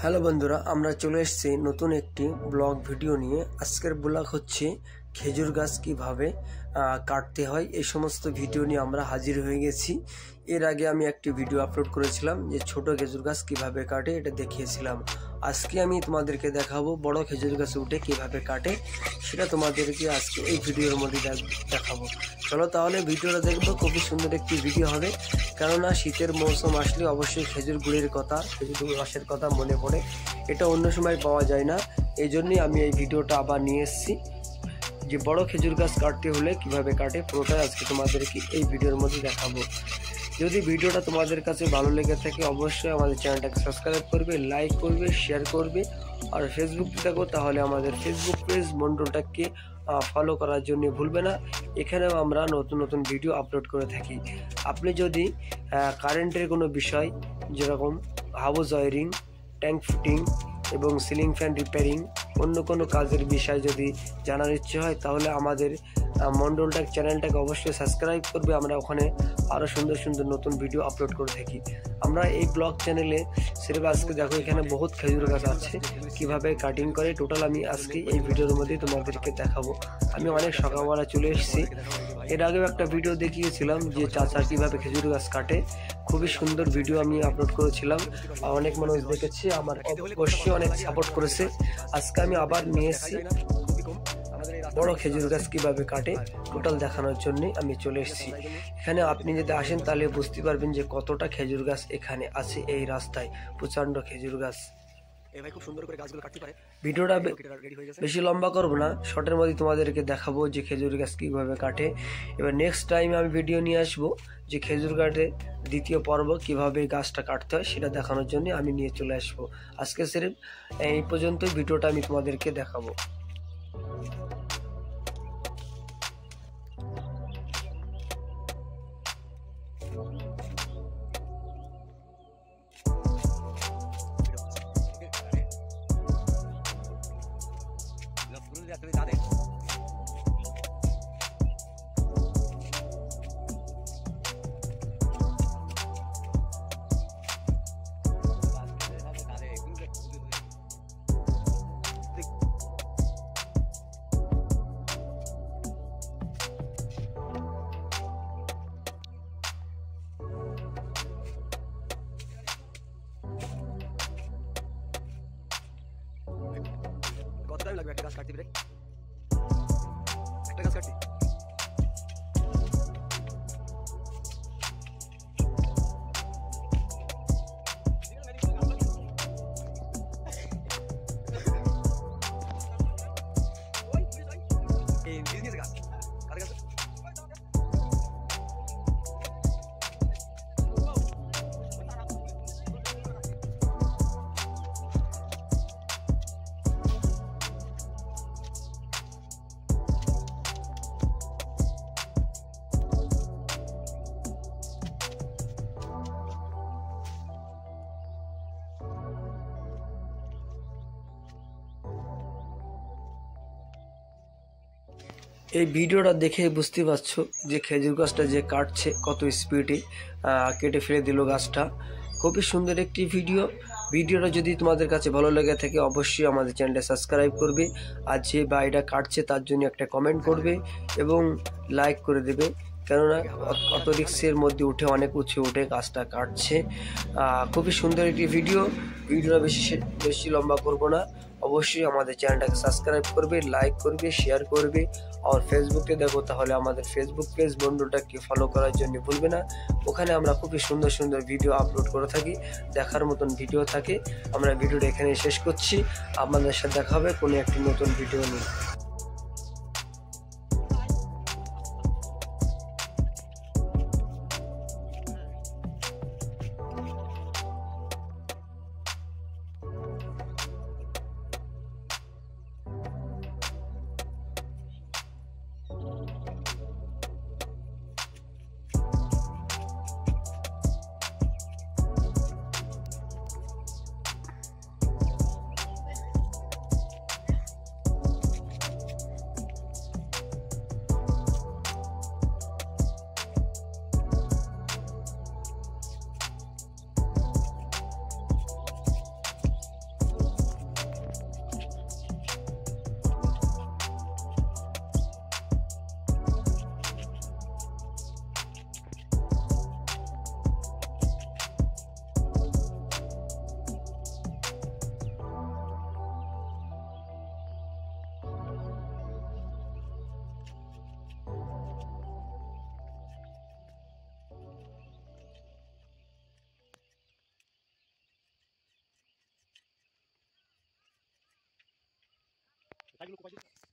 Hello বন্ধুরা, আমরা চলে এসেছি নতুন একটি ব্লগ ভিডিও নিয়ে। আজকের ব্লগ হচ্ছে খেজুর গাছ কিভাবে কাটতে হয়, এই সমস্ত ভিডিও নিয়ে আমরা হাজির হয়ে গেছি। এর আগে আমি একটি ভিডিও আপলোড করেছিলাম যে ছোট খেজুর গাছ কিভাবে কাটে, এটা দেখিয়েছিলাম। আজকে আমি তোমাদেরকে দেখাবো বড় খেজুর গাছ উঠে কিভাবে কাটে, সেটা তোমাদেরকে আজকে এই ভিডিওর মধ্যে দেখাবো। চলো তাহলে ভিডিওটা দেখবো, খুবই সুন্দর একটি ভিডিও হবে। কেননা শীতের মৌসুম আসলে অবশ্যই খেজুর গুড়ের কথা, খেজুর রসের কথা মনে পড়ে। এটা অন্য সময় পাওয়া যায় না, এই জন্যই আমি এই ভিডিওটা আবার নিয়ে এসেছি যে বড় খেজুর গাছ কাটতে হলে কিভাবে কাটে, পুরোটাই আজকে তোমাদেরকে এই ভিডিওর মধ্যে দেখাবো। যদি ভিডিওটা তোমাদের কাছে ভালো লেগে থাকে অবশ্যই আমাদের চ্যানেলটাকে সাবস্ক্রাইব করবে, লাইক করবে, শেয়ার করবে। আর ফেসবুকে দেখো তাহলে আমাদের ফেসবুক পেজ মন্ডলটাকে ফলো করার জন্য ভুলবে না। এখানেও আমরা নতুন নতুন ভিডিও আপলোড করে থাকি। আপনি যদি কারেন্টের কোনো বিষয়, যেরকম হাউস ওয়ারিং, ট্যাঙ্ক ফিটিং এবং সিলিং ফ্যান রিপেয়ারিং, অন্য কোনো কাজের বিষয় যদি জানার ইচ্ছে হয় তাহলে আমাদের মন্ডলটাক চ্যানেলটাকে অবশ্যই সাবস্ক্রাইব করবে। আমরা ওখানে আরও সুন্দর সুন্দর নতুন ভিডিও আপলোড করে থাকি। আমরা এই ব্লগ চ্যানেলে সির্ফ আজকে দেখো এখানে বহুত খেজুর গাছ আছে, কিভাবে কাটিং করে টোটাল আমি আজকে এই ভিডিওর মধ্যে তোমাদেরকে দেখাবো। আমি অনেক সকালবেলা চলে এসেছি। এর আগেও একটা ভিডিও দেখিয়েছিলাম যে চাচা কীভাবে খেজুর গাছ কাটে, খুবই সুন্দর ভিডিও আমি আপলোড করেছিলাম। অনেক মানুষ দেখেছে, আমার অবশ্যই অনেক সাপোর্ট করেছে। আজকে আমি আবার নিয়ে এসেছি বড় খেজুর গাছ কিভাবে কাটে টোটাল দেখানোর জন্য আমি চলে এসেছি। এখানে আপনি যদি আসেন তাহলে বুঝতে পারবেন যে কতটা খেজুর গাছ এখানে আছে। এই রাস্তায় প্রচন্ড খেজুর গাছ। ভিডিওটা বেশি লম্বা করবো না, শর্টের মধ্যে তোমাদেরকে দেখাবো যে খেজুর গাছ কিভাবে কাটে। এবার নেক্সট টাইম আমি ভিডিও নিয়ে আসবো যে খেজুর কাটে দ্বিতীয় পর্ব কিভাবে গাছটা কাটতে হয় সেটা দেখানোর জন্য আমি নিয়ে চলে আসবো। আজকে সির্ফ এই পর্যন্তই ভিডিওটা আমি তোমাদেরকে দেখাবো। কত টাইম লাগবে একটা গাছ কাটতে? একটা গাছ কাটতে এই বিজনেস গাছ কার গাছ? এই ভিডিওটা দেখে বুঝতে পারছো যে খেজুর গাছটা যে কাটছে কত স্পিডে কেটে ফেলে দিল গাছটা। খুবই সুন্দর একটি ভিডিওটা যদি তোমাদের কাছে ভালো লেগে থাকে অবশ্যই আমাদের চ্যানেলটা সাবস্ক্রাইব করবে। আর যে ভাইটা কাটছে তার জন্য একটা কমেন্ট করবে এবং লাইক করে দেবে। কেননা অত রিক্সের মধ্যে উঠে অনেক উঁচু উঠে গাছটা কাটছে। খুবই সুন্দর একটি ভিডিওটা বেশি লম্বা করব না। অবশ্যই আমাদের চ্যানেলটাকে সাবস্ক্রাইব করবে, লাইক করবে, শেয়ার করবে। আর ফেসবুকে দেখো তাহলে আমাদের ফেসবুক পেজ বন্ধুটাকে ফলো করার জন্য ভুলবে না। ওখানে আমরা খুবই সুন্দর সুন্দর ভিডিও আপলোড করে থাকি, দেখার মতন ভিডিও থাকে। আমরা ভিডিওটা এখানে শেষ করছি, আপনাদের সাথে দেখা হবে কোনো একটি নতুন ভিডিও নিয়ে। লাইভগুলো কোপাই দিতে